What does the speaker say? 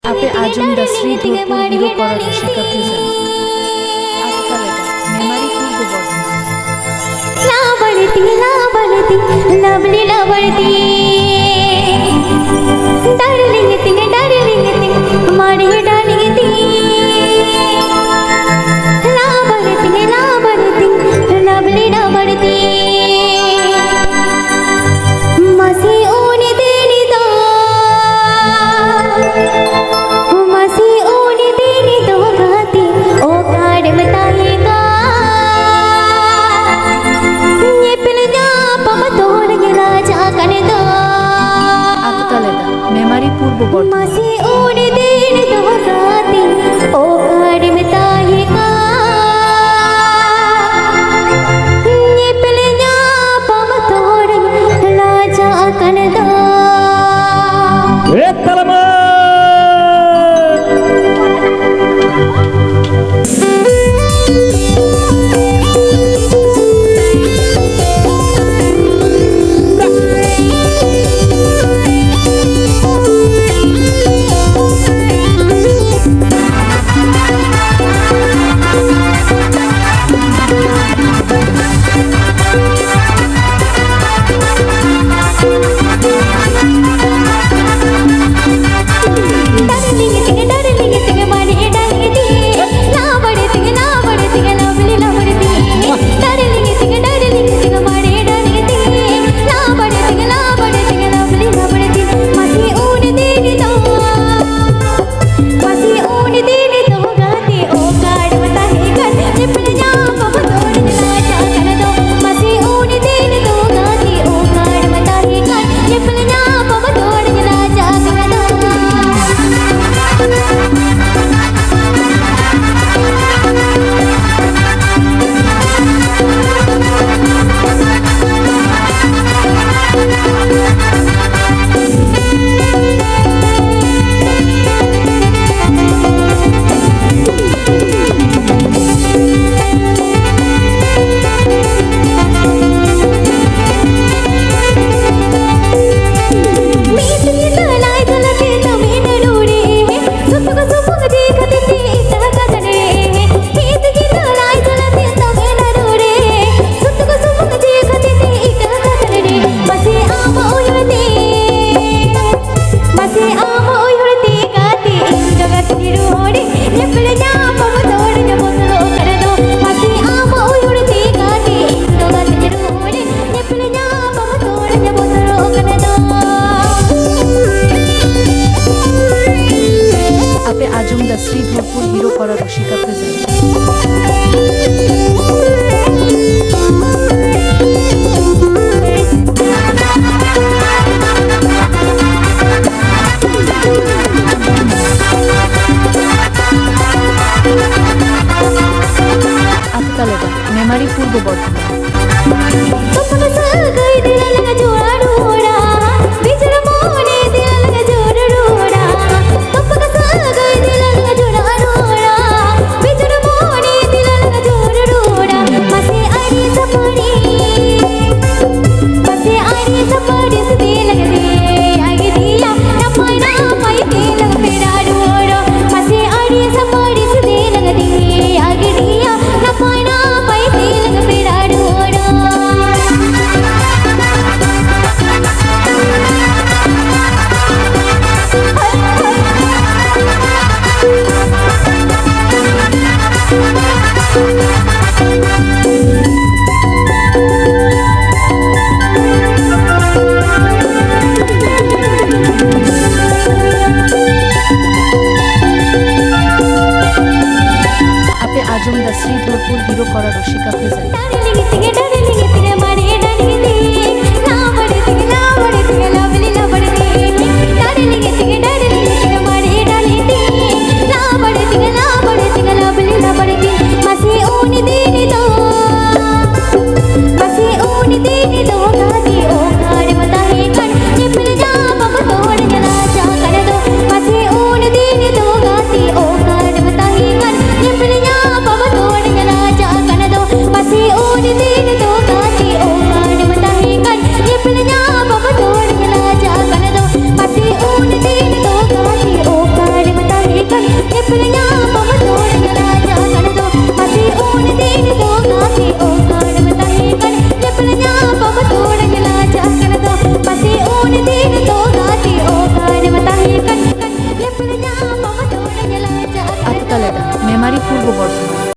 आपे आजम दसरी धूपपुर हिरो करा रसिका प्रेजेंट आजकल मेमोरी पूर्व लावड़ती लवली लावड़ती डार्लिंग थिंग माड़ी डार्लिंग थिंग लावड़ती लवली लावड़ती मसी ऊन देनी दो मसी ऊन देनी दो गाती ओ काड़ बताएगा ये पिलजा पम तोड़ के राजा कने दो आकतलेदा मेमोरी पूर्व बर्धमान मसी ऊन देनी दो गाती ओ काड़ बताएगा ये पिलजा पम तोड़ के राजा कने दो आपे आजम दसरी धूपपुर हिरो करा रसिका प्रेजेंट आकतलेदा मेमोरी पूर्व बर्धमान आजम दसरी धूपपुर हिरो करा रसिका प्रेजेंट